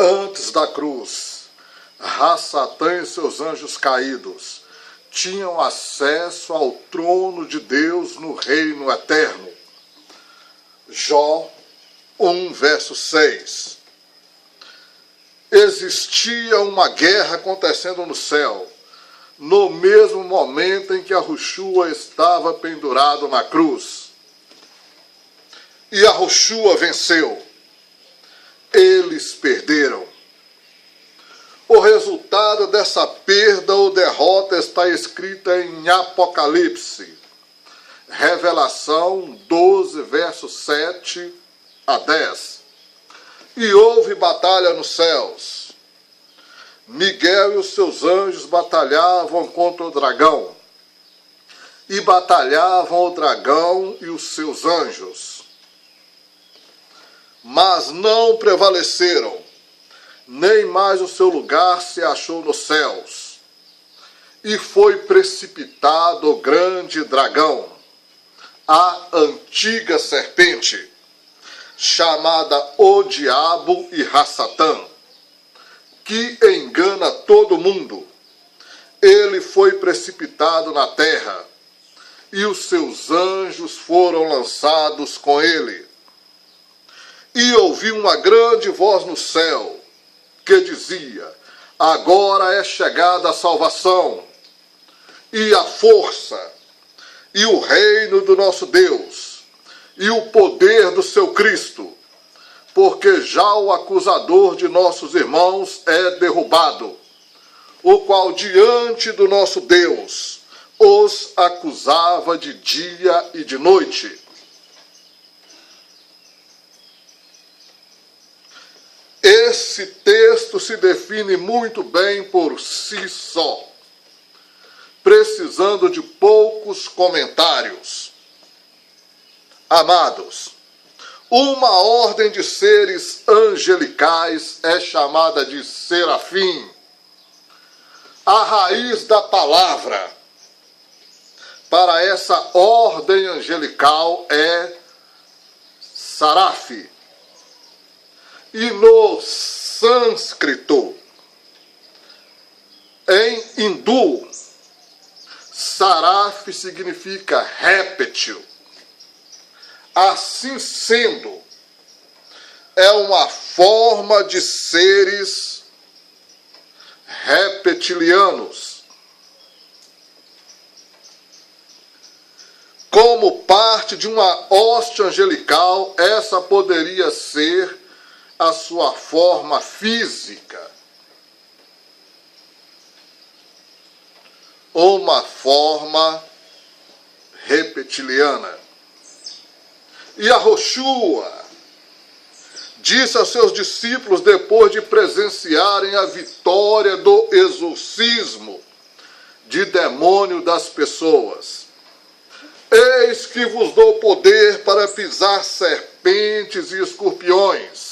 Antes da cruz, Ra-Satã e seus anjos caídos tinham acesso ao trono de Deus no reino eterno. Jó 1, verso 6. Existia uma guerra acontecendo no céu, no mesmo momento em que Yahushua estava pendurado na cruz. E Yahushua venceu. Eles perderam. O resultado dessa perda ou derrota está escrita em Apocalipse, Revelação 12, versos 7 a 10. E houve batalha nos céus. Miguel e os seus anjos batalhavam contra o dragão. E batalhavam o dragão e os seus anjos. Mas não prevaleceram, nem mais o seu lugar se achou nos céus. E foi precipitado o grande dragão, a antiga serpente, chamada o Diabo e Ra-Satã, que engana todo mundo. Ele foi precipitado na terra, e os seus anjos foram lançados com ele. E ouvi uma grande voz no céu, que dizia: agora é chegada a salvação, e a força, e o reino do nosso Deus, e o poder do seu Cristo, porque já o acusador de nossos irmãos é derrubado, o qual diante do nosso Deus os acusava de dia e de noite. Esse texto se define muito bem por si só, precisando de poucos comentários. Amados, uma ordem de seres angelicais é chamada de serafim. A raiz da palavra para essa ordem angelical é saraf. E no sânscrito, em hindu, saraf significa réptil. Assim sendo, é uma forma de seres reptilianos. Como parte de uma hoste angelical, essa poderia ser a sua forma física, uma forma reptiliana. E Yahushua disse aos seus discípulos, depois de presenciarem a vitória do exorcismo de demônio das pessoas: eis que vos dou poder para pisar serpentes e escorpiões,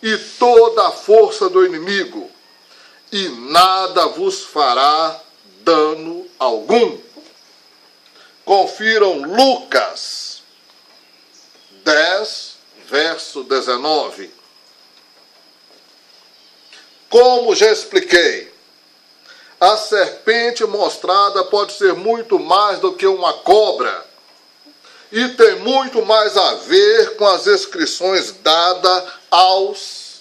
e toda a força do inimigo, e nada vos fará dano algum. Confiram Lucas 10, verso 19. Como já expliquei, a serpente mostrada pode ser muito mais do que uma cobra, e tem muito mais a ver com as inscrições dadas aos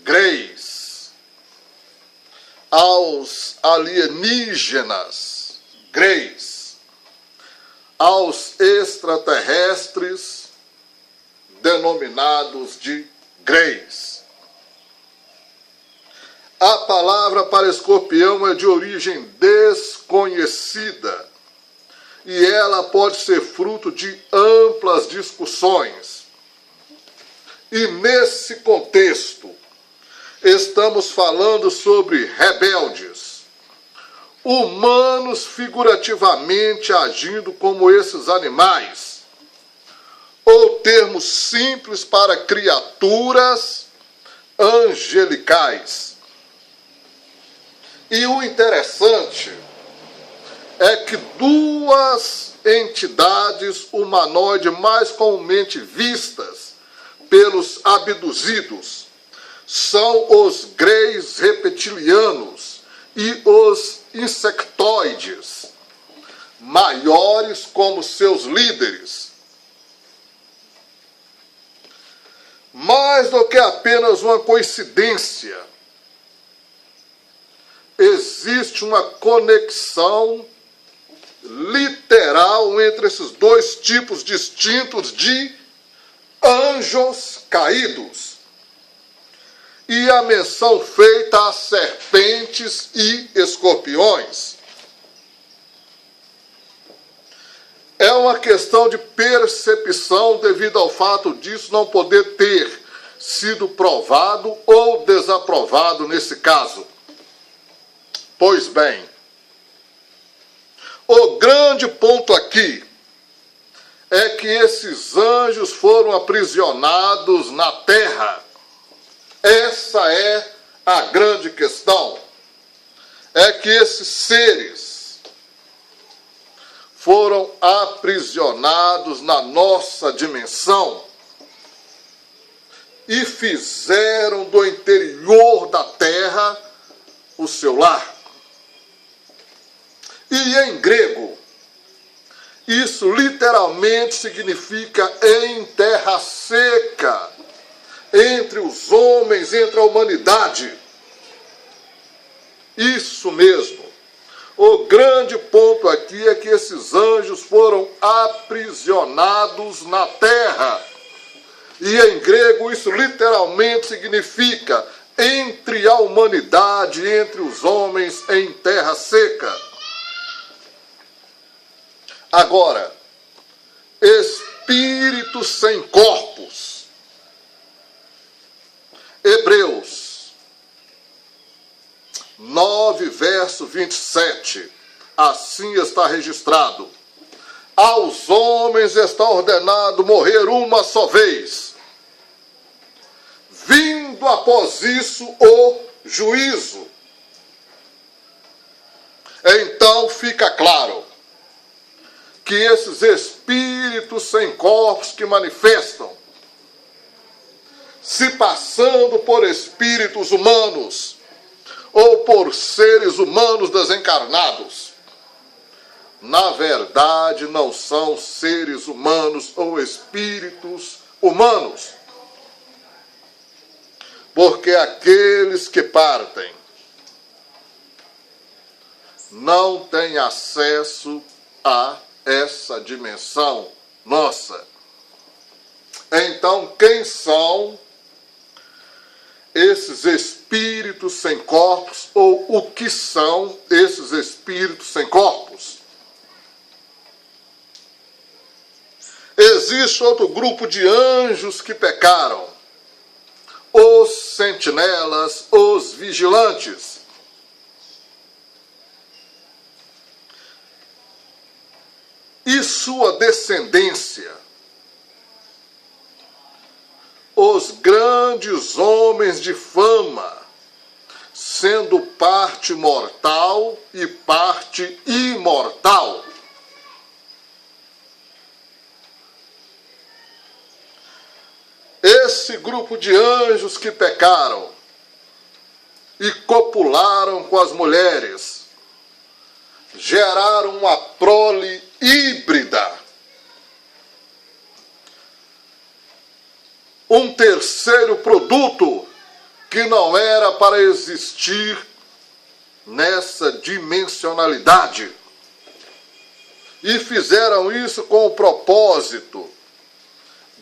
greys, aos alienígenas greys, aos extraterrestres denominados de greys. A palavra para escorpião é de origem desconhecida, e ela pode ser fruto de amplas discussões. E nesse contexto, estamos falando sobre rebeldes, humanos figurativamente agindo como esses animais, ou termos simples para criaturas angelicais. E o interessante é que duas entidades humanoides mais comumente vistas pelos abduzidos são os greis reptilianos e os insectoides, maiores como seus líderes. Mais do que apenas uma coincidência, existe uma conexão literal entre esses dois tipos distintos de anjos caídos e a menção feita a serpentes e escorpiões. É uma questão de percepção devido ao fato disso não poder ter sido provado ou desaprovado nesse caso. Pois bem, o grande ponto aqui é que esses anjos foram aprisionados na terra. Essa é a grande questão. É que esses seres foram aprisionados na nossa dimensão e fizeram do interior da terra o seu lar. E em grego, isso literalmente significa em terra seca, entre os homens, entre a humanidade. Isso mesmo. O grande ponto aqui é que esses anjos foram aprisionados na terra. E em grego isso literalmente significa entre a humanidade, entre os homens, em terra seca. Agora, espíritos sem corpos. Hebreus 9, verso 27. Assim está registrado: aos homens está ordenado morrer uma só vez, vindo após isso o juízo. Então fica claro que esses espíritos sem corpos que manifestam, se passando por espíritos humanos ou por seres humanos desencarnados, na verdade não são seres humanos ou espíritos humanos. Porque aqueles que partem não têm acesso a essa dimensão nossa. Então, quem são esses espíritos sem corpos, ou o que são esses espíritos sem corpos? Existe outro grupo de anjos que pecaram: os sentinelas, os vigilantes. E sua descendência, os grandes homens de fama, sendo parte mortal e parte imortal. Esse grupo de anjos que pecaram e copularam com as mulheres, geraram uma prole híbrida. Um terceiro produto que não era para existir nessa dimensionalidade. E fizeram isso com o propósito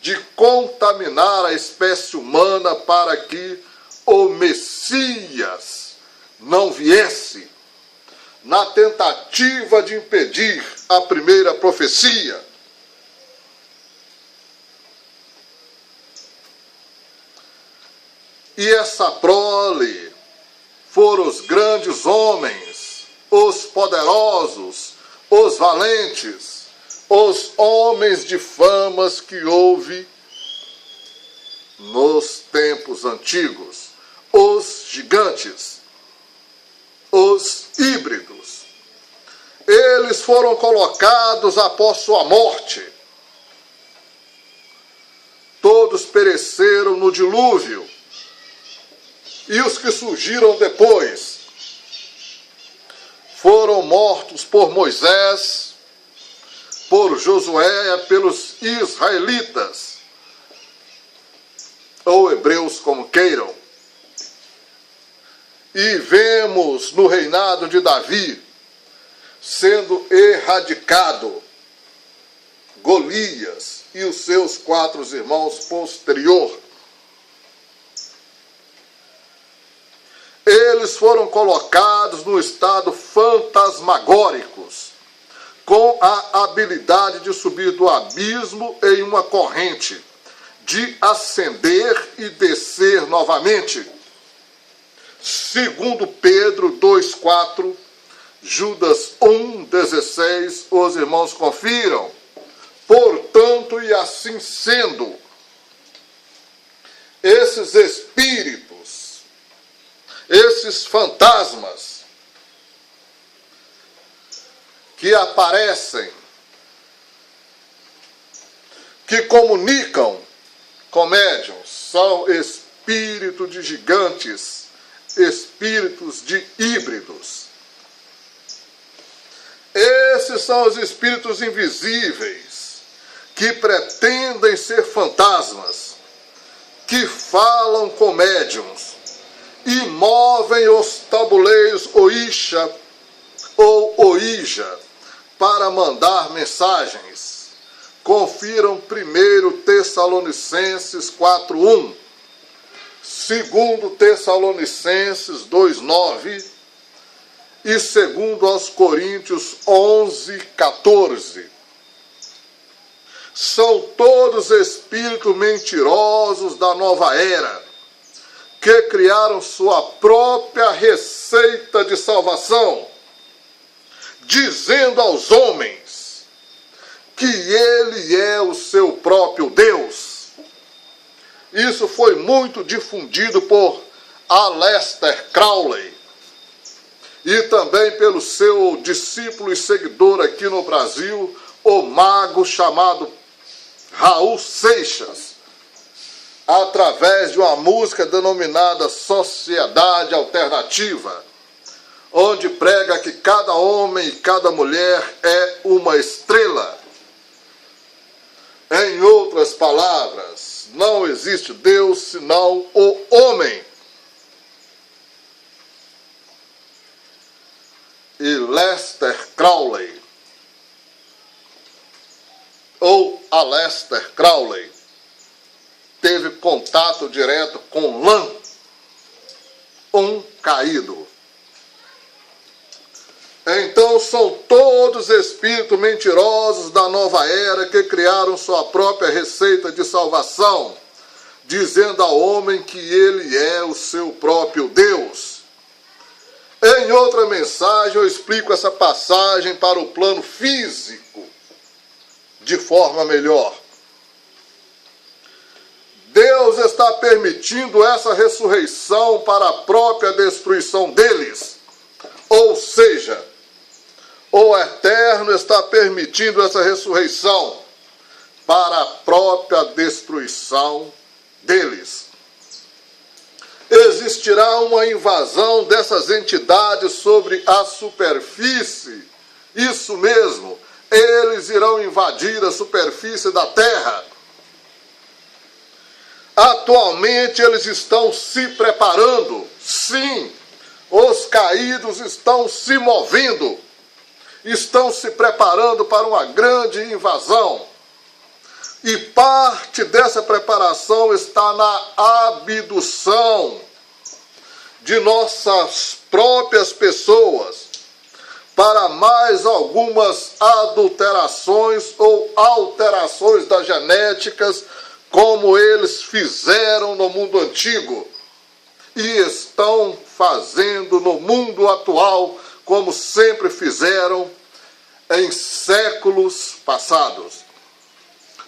de contaminar a espécie humana para que o Messias não viesse, na tentativa de impedir a primeira profecia. E essa prole foram os grandes homens, os poderosos, os valentes, os homens de famas que houve nos tempos antigos, os gigantes, os híbridos. Eles foram colocados após sua morte. Todos pereceram no dilúvio. e os que surgiram depois foram mortos por Moisés, por Josué, pelos israelitas, ou hebreus, como queiram. E vemos no reinado de Davi sendo erradicado Golias e os seus 4 irmãos posterior. Eles foram colocados no estado fantasmagóricos, com a habilidade de subir do abismo em uma corrente, de ascender e descer novamente. Segundo Pedro 2,4, Judas 1,16, os irmãos confiram. Portanto, e assim sendo, esses espíritos, esses fantasmas que aparecem, que comunicam com médiuns, são espíritos de gigantes, espíritos de híbridos. Esses são os espíritos invisíveis que pretendem ser fantasmas, que falam com médiuns e movem os tabuleiros Oisha ou Oija para mandar mensagens. Confiram 1 Tessalonicenses 4:1, 2 Tessalonicenses 2:9 e 2 Coríntios 11:14. São todos espíritos mentirosos da nova era, que criaram sua própria receita de salvação, dizendo aos homens que ele é o seu próprio Deus. Isso foi muito difundido por Aleister Crowley e também pelo seu discípulo e seguidor aqui no Brasil, o mago chamado Raul Seixas, através de uma música denominada Sociedade Alternativa, onde prega que cada homem e cada mulher é uma estrela. Em outras palavras, não existe Deus senão o homem. E Aleister Crowley, ou Aleister Crowley, teve contato direto com Lã, um caído. Então são todos espíritos mentirosos da nova era que criaram sua própria receita de salvação, dizendo ao homem que ele é o seu próprio Deus. Em outra mensagem eu explico essa passagem para o plano físico de forma melhor. Deus está permitindo essa ressurreição para a própria destruição deles. Ou seja, o Eterno está permitindo essa ressurreição para a própria destruição deles. Existirá uma invasão dessas entidades sobre a superfície. Isso mesmo, eles irão invadir a superfície da Terra. Atualmente eles estão se preparando. Sim, os caídos estão se movendo. Estão se preparando para uma grande invasão. E parte dessa preparação está na abdução de nossas próprias pessoas para mais algumas adulterações ou alterações das genéticas, como eles fizeram no mundo antigo e estão fazendo no mundo atual, como sempre fizeram em séculos passados,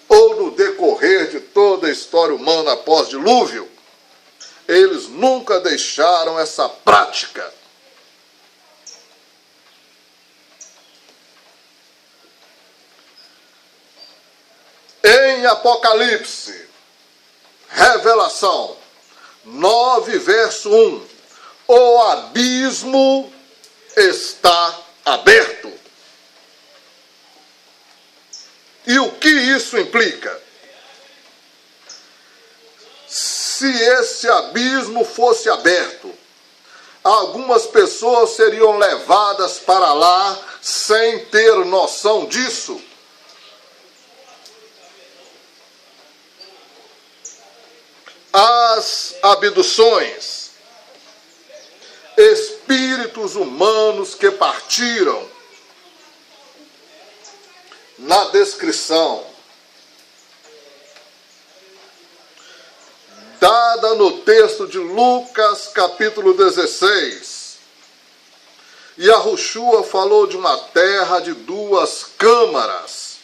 ou no decorrer de toda a história humana após dilúvio. Eles nunca deixaram essa prática. Em Apocalipse, Revelação, 9, verso 1. O abismo está aberto. E o que isso implica? Se esse abismo fosse aberto, algumas pessoas seriam levadas para lá sem ter noção disso. As abduções, espíritos humanos que partiram. Na descrição dada no texto de Lucas, capítulo 16, Yahushua falou de uma terra de 2 câmaras.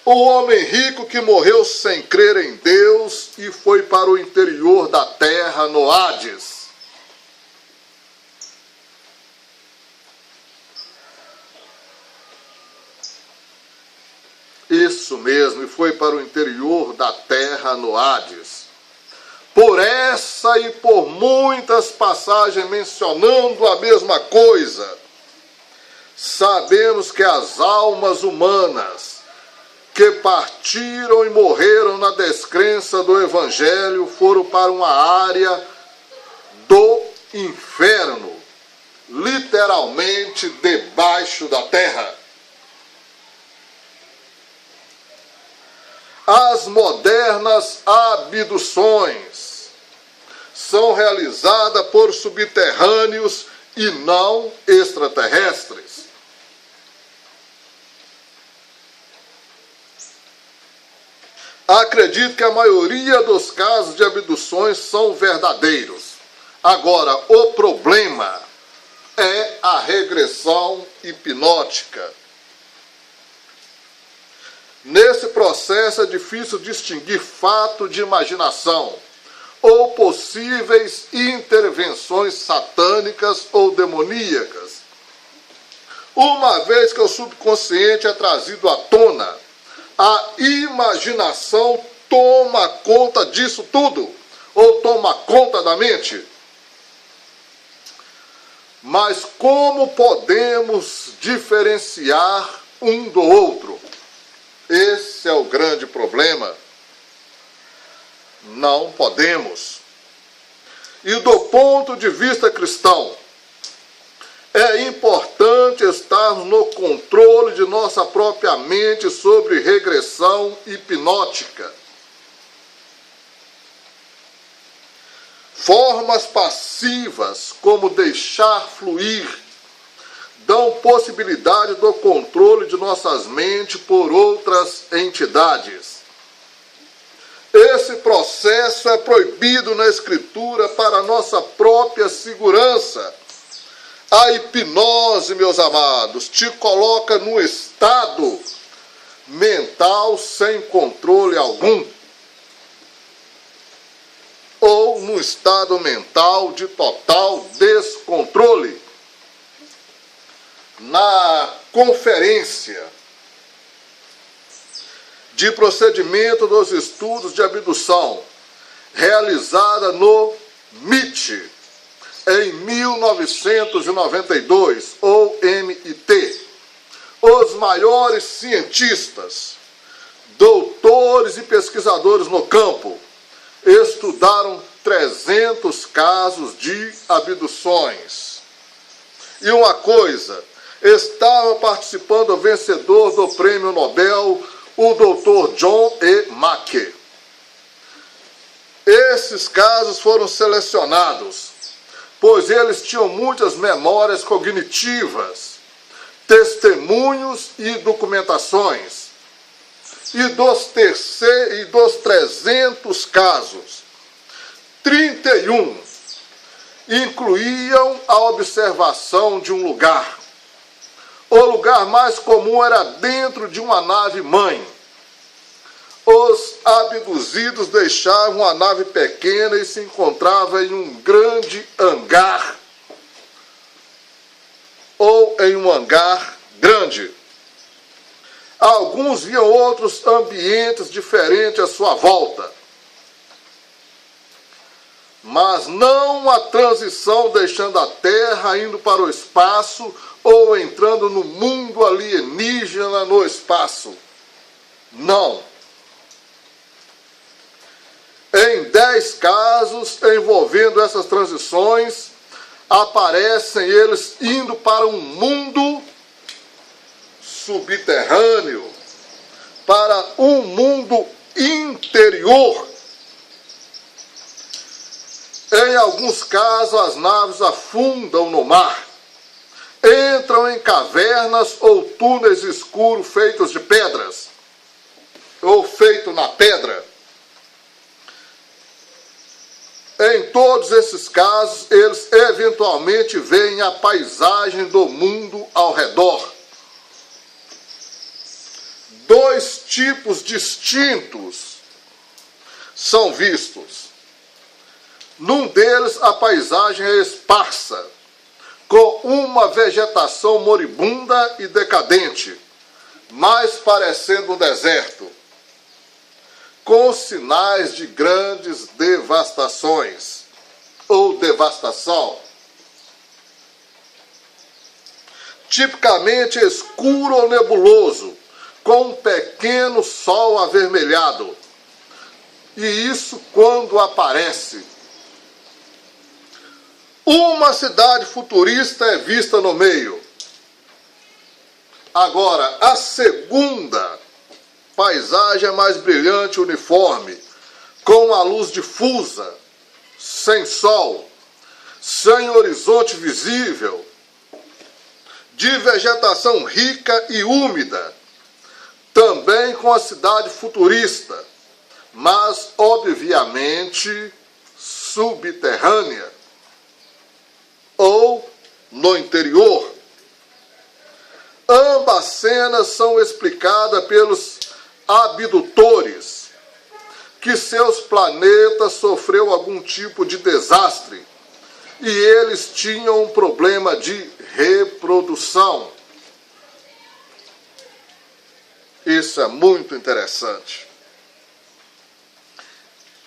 O homem rico que morreu sem crer em Deus e foi para o interior da terra, no Hades. Isso mesmo, e foi para o interior da terra, no Hades. Por essa e por muitas passagens mencionando a mesma coisa, sabemos que as almas humanas que partiram e morreram na descrença do Evangelho foram para uma área do inferno, literalmente debaixo da terra. As modernas abduções são realizadas por subterrâneos e não extraterrestres. Acredito que a maioria dos casos de abduções são verdadeiros. Agora, o problema é a regressão hipnótica. Nesse processo é difícil distinguir fato de imaginação ou possíveis intervenções satânicas ou demoníacas, uma vez que o subconsciente é trazido à tona. A imaginação toma conta disso tudo, ou toma conta da mente. Mas como podemos diferenciar um do outro? Esse é o grande problema. Não podemos. E do ponto de vista cristão, é importante estarmos no controle de nossa própria mente sobre regressão hipnótica. Formas passivas, como deixar fluir, dão possibilidade do controle de nossas mentes por outras entidades. Esse processo é proibido na Escritura para nossa própria segurança. A hipnose, meus amados, te coloca num estado mental sem controle algum, ou num estado mental de total descontrole. Na conferência de procedimento dos estudos de abdução, realizada no MIT, em 1992, ou MIT, os maiores cientistas, doutores e pesquisadores no campo estudaram 300 casos de abduções. E uma coisa, estava participando o vencedor do prêmio Nobel, o Dr. John E. Mackey. Esses casos foram selecionados, pois eles tinham muitas memórias cognitivas, testemunhos e documentações. E dos 300 casos, 31 incluíam a observação de um lugar. O lugar mais comum era dentro de uma nave-mãe. Os abduzidos deixavam a nave pequena e se encontravam em um grande hangar, ou em um hangar grande. Alguns viam outros ambientes diferentes à sua volta. mas não a transição deixando a Terra, indo para o espaço ou entrando no mundo alienígena no espaço. Não. Em 10 casos envolvendo essas transições, aparecem eles indo para um mundo subterrâneo, para um mundo interior. Em alguns casos, as naves afundam no mar, entram em cavernas ou túneis escuros feitos de pedras, ou feito na pedra. Em todos esses casos, eles eventualmente veem a paisagem do mundo ao redor. 2 tipos distintos são vistos. Num deles, a paisagem é esparsa, com uma vegetação moribunda e decadente, mais parecendo um deserto, com sinais de grandes devastações ou devastação. Tipicamente escuro ou nebuloso, com um pequeno sol avermelhado. E isso quando aparece. Uma cidade futurista é vista no meio. Agora, a segunda paisagem é mais brilhante e uniforme, com a luz difusa, sem sol, sem horizonte visível, de vegetação rica e úmida, também com a cidade futurista, mas obviamente subterrânea ou no interior. Ambas cenas são explicadas pelos abdutores, que seus planetas sofreu algum tipo de desastre e eles tinham um problema de reprodução. Isso é muito interessante.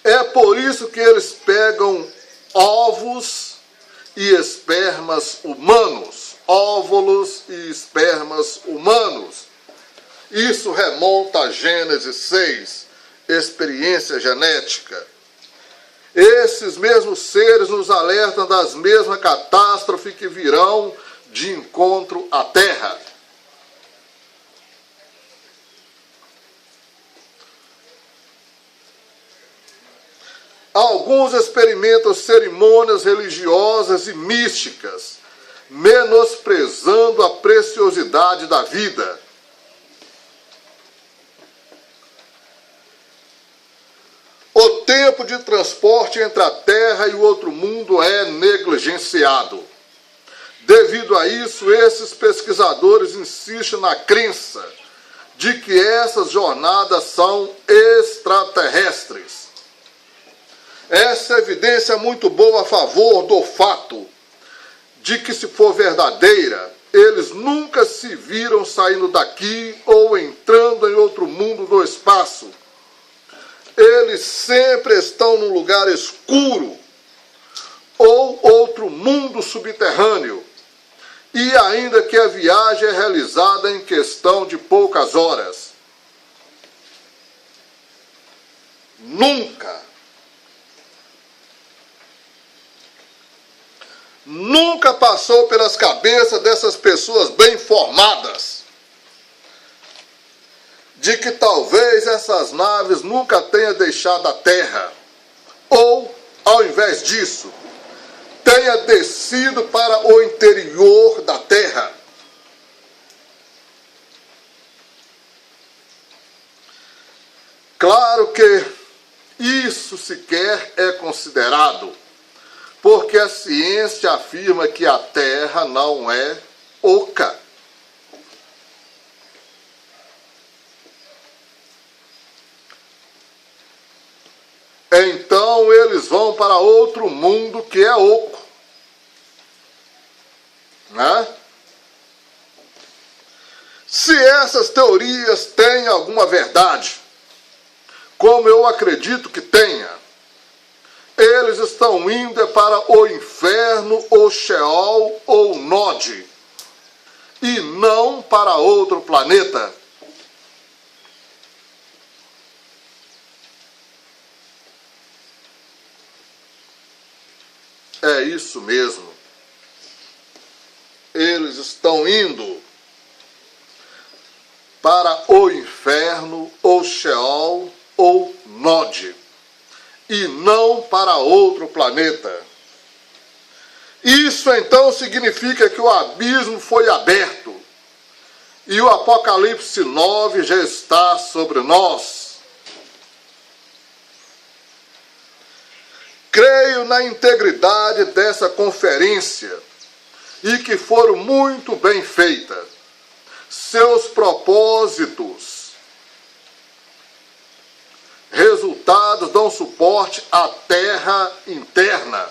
É por isso que eles pegam ovos e espermas humanos, óvulos e espermas humanos. Isso remonta a Gênesis 6, experiência genética. Esses mesmos seres nos alertam das mesmas catástrofes que virão de encontro à Terra. Alguns experimentam cerimônias religiosas e místicas, menosprezando a preciosidade da vida. O tempo de transporte entre a Terra e o outro mundo é negligenciado. Devido a isso, esses pesquisadores insistem na crença de que essas jornadas são extraterrestres. Essa evidência é muito boa a favor do fato de que, se for verdadeira, eles nunca se viram saindo daqui ou entrando em outro mundo do espaço. Eles sempre estão num lugar escuro ou outro mundo subterrâneo, e ainda que a viagem é realizada em questão de poucas horas. Nunca passou pelas cabeças dessas pessoas bem formadas de que talvez essas naves nunca tenham deixado a Terra, ou, ao invés disso, tenha descido para o interior da Terra. Claro que isso sequer é considerado, porque a ciência afirma que a Terra não é oca. Então eles vão para outro mundo que é oco, né? Se essas teorias têm alguma verdade, como eu acredito que tenha, eles estão indo para o inferno, ou Sheol, ou Nod, e não para outro planeta. É isso mesmo. Eles estão indo para o inferno, ou Sheol, ou Nod, e não para outro planeta. Isso então significa que o abismo foi aberto, e o Apocalipse 9 já está sobre nós. Creio na integridade dessa conferência e que foram muito bem feitas. Seus propósitos, resultados dão suporte à terra interna,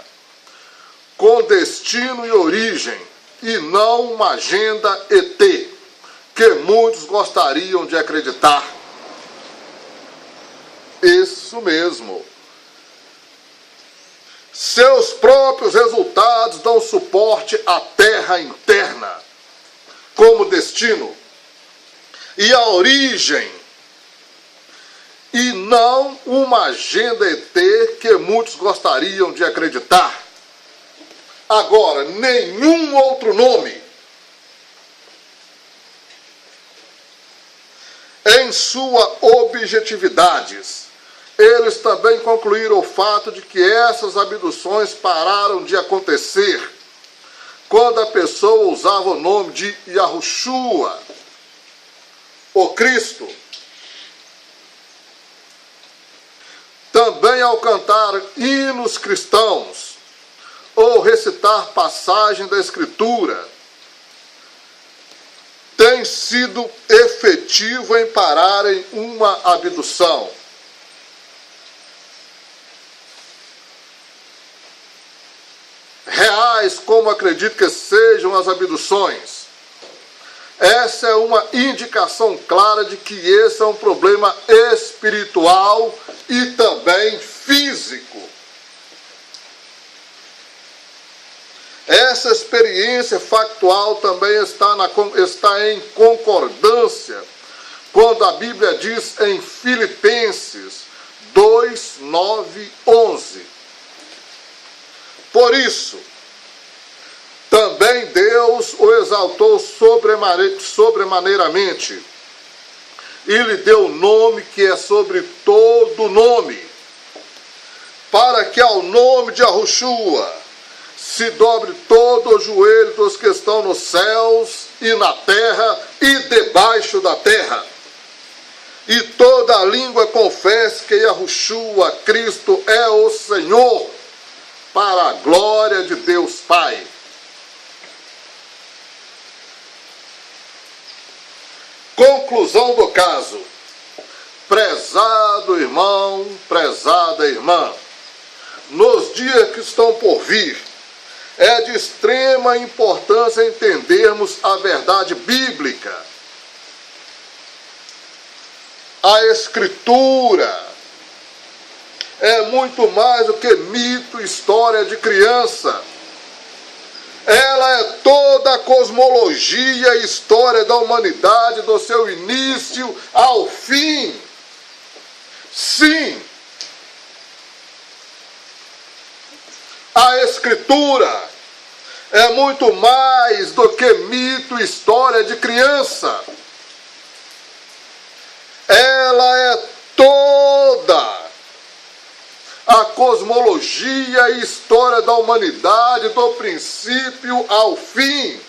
com destino e origem, e não uma agenda ET, que muitos gostariam de acreditar. Isso mesmo. Seus próprios resultados dão suporte à terra interna, como destino, e a origem, e não uma agenda ET que muitos gostariam de acreditar. Agora, nenhum outro nome. Em sua objetividades, eles também concluíram o fato de que essas abduções pararam de acontecer quando a pessoa usava o nome de Yahushua, o Cristo. Também ao cantar hinos cristãos ou recitar passagem da Escritura, tem sido efetivo em pararem uma abdução. Reais como acredito que sejam as abduções, essa é uma indicação clara de que esse é um problema espiritual e também físico. Essa experiência factual também está em concordância quando a Bíblia diz em Filipenses 2, 9, 11. Por isso, também Deus o exaltou sobremaneiramente e lhe deu o nome que é sobre todo nome, para que ao nome de Yahushua se dobre todo o joelho dos que estão nos céus e na terra e debaixo da terra, e toda a língua confesse que Yahushua, Cristo, é o Senhor, para a glória de Deus Pai. Conclusão do caso. Prezado irmão, prezada irmã, nos dias que estão por vir, é de extrema importância entendermos a verdade bíblica. A Escritura é muito mais do que mito, história de criança. Ela é toda a cosmologia e história da humanidade, do seu início ao fim. Sim, a Escritura é muito mais do que mito, história de criança. Ela é toda a cosmologia e história da humanidade, do princípio ao fim.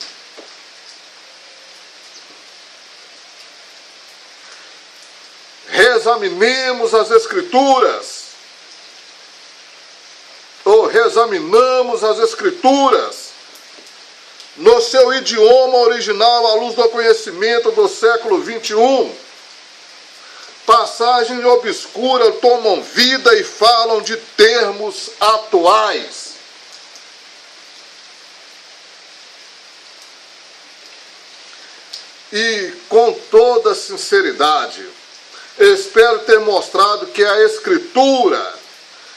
Reexaminemos as Escrituras, ou reexaminamos as Escrituras no seu idioma original à luz do conhecimento do século 21. Passagens obscuras tomam vida e falam de termos atuais. E com toda sinceridade, espero ter mostrado que a Escritura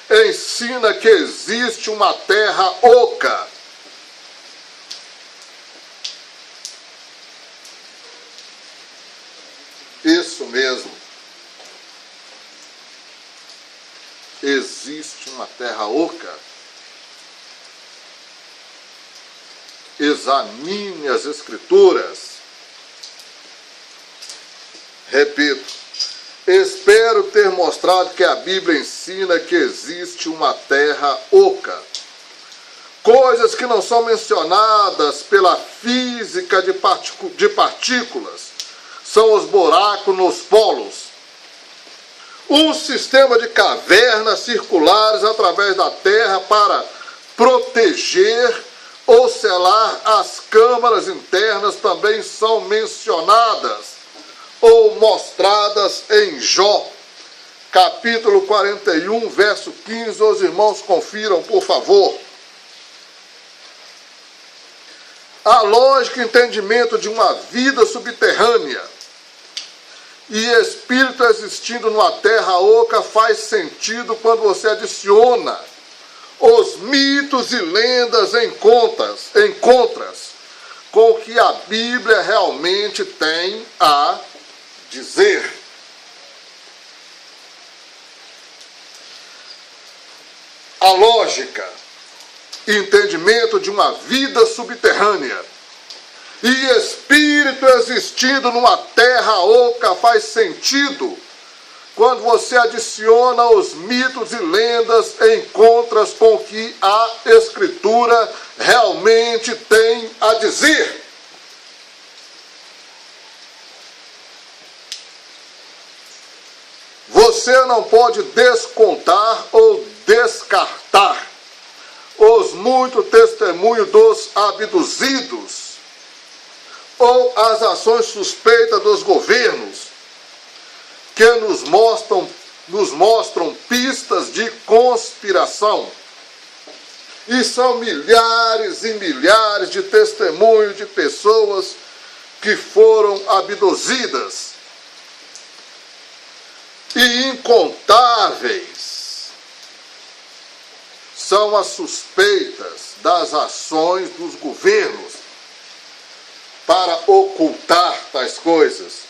ensina que existe uma terra oca. Isso mesmo. Existe uma terra oca. Examine as Escrituras. Repito, espero ter mostrado que a Bíblia ensina que existe uma terra oca. Coisas que não são mencionadas pela física de partículas são os buracos nos polos. Um sistema de cavernas circulares através da Terra para proteger ou selar as câmaras internas também são mencionadas ou mostradas em Jó, capítulo 41, verso 15. Os irmãos confiram, por favor. A lógica e entendimento de uma vida subterrânea e espírito existindo numa terra oca faz sentido quando você adiciona os mitos e lendas encontras com o que a Bíblia realmente tem a dizer. A lógica e entendimento de uma vida subterrânea e espírito existindo numa terra oca faz sentido quando você adiciona os mitos e lendas encontras com o que a Escritura realmente tem a dizer. Você não pode descontar ou descartar os muitos testemunhos dos abduzidos ou as ações suspeitas dos governos que nos mostram pistas de conspiração. E são milhares e milhares de testemunhos de pessoas que foram abduzidas. E incontáveis são as suspeitas das ações dos governos para ocultar tais coisas.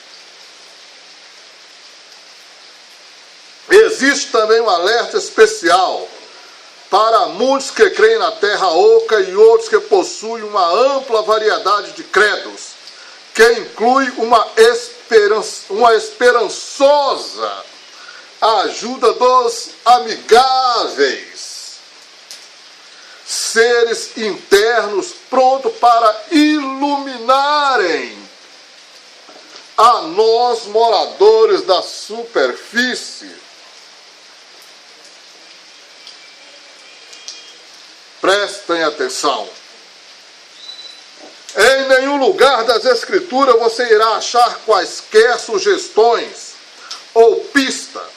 Existe também um alerta especial para muitos que creem na terra oca e outros que possuem uma ampla variedade de credos, que inclui uma esperançosa ajuda dos amigáveis, seres internos prontos para iluminarem a nós, moradores da superfície. Prestem atenção. Em nenhum lugar das Escrituras você irá achar quaisquer sugestões ou pista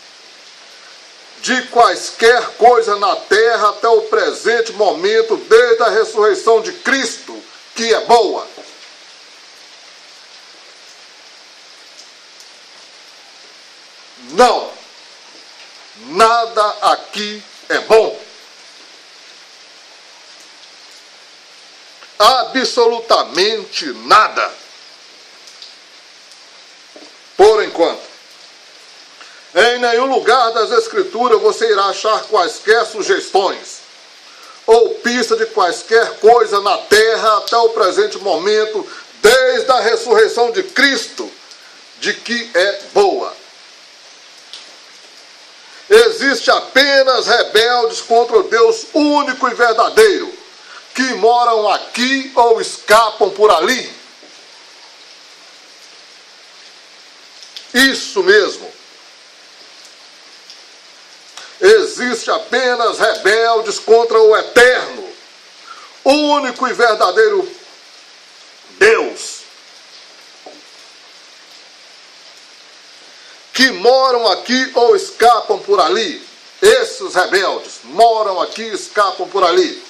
de quaisquer coisa na terra até o presente momento, desde a ressurreição de Cristo, que é boa. Não. Nada aqui é bom. Absolutamente nada. Por enquanto. Em nenhum lugar das Escrituras você irá achar quaisquer sugestões ou pista de quaisquer coisa na terra até o presente momento, desde a ressurreição de Cristo, de que é boa. Existe apenas rebeldes contra o Deus único e verdadeiro, que moram aqui ou escapam por ali. Isso mesmo. Existe apenas rebeldes contra o eterno, único e verdadeiro Deus, que moram aqui ou escapam por ali. Esses rebeldes moram aqui e escapam por ali.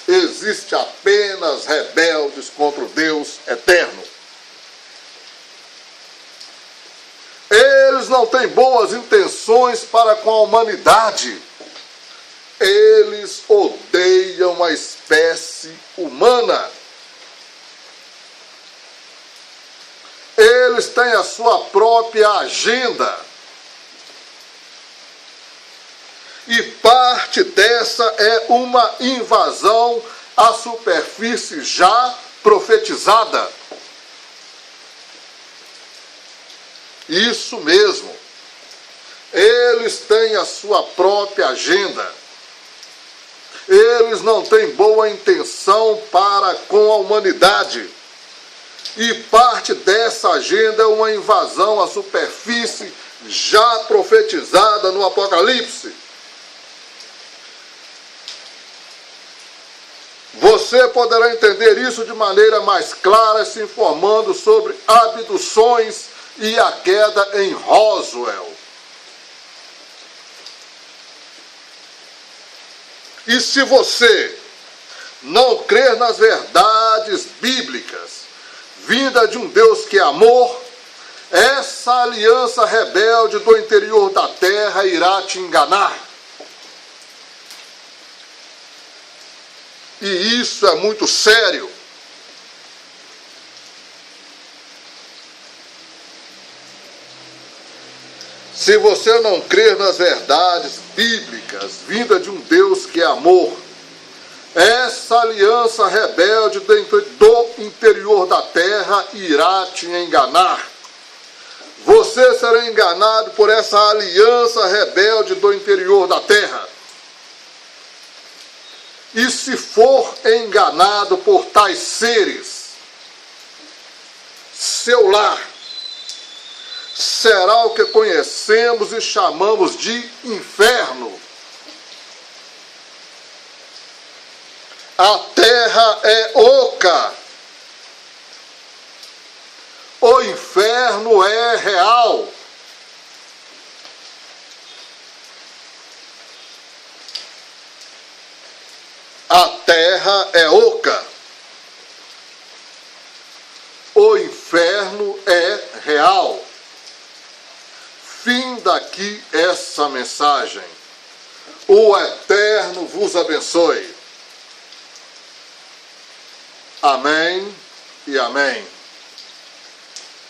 Existe apenas rebeldes contra o Deus eterno. Eles Eles não têm boas intenções para com a humanidade. Eles odeiam a espécie humana. Eles têm a sua própria agenda. E parte dessa é uma invasão à superfície já profetizada. Isso mesmo. Eles têm a sua própria agenda. Eles não têm boa intenção para com a humanidade. E parte dessa agenda é uma invasão à superfície já profetizada no Apocalipse. Você poderá entender isso de maneira mais clara se informando sobre abduções e a queda em Roswell. E se você não crer nas verdades bíblicas, vinda de um Deus que é amor, essa aliança rebelde do interior da terra irá te enganar. E isso é muito sério. Se você não crer nas verdades bíblicas, vinda de um Deus que é amor, essa aliança rebelde do interior da terra irá te enganar. Você será enganado por essa aliança rebelde do interior da terra. E se for enganado por tais seres, seu lar será o que conhecemos e chamamos de inferno. A terra é oca. O inferno é real. A terra é oca. O inferno é real. Fim daqui essa mensagem. O Eterno vos abençoe. Amém e amém.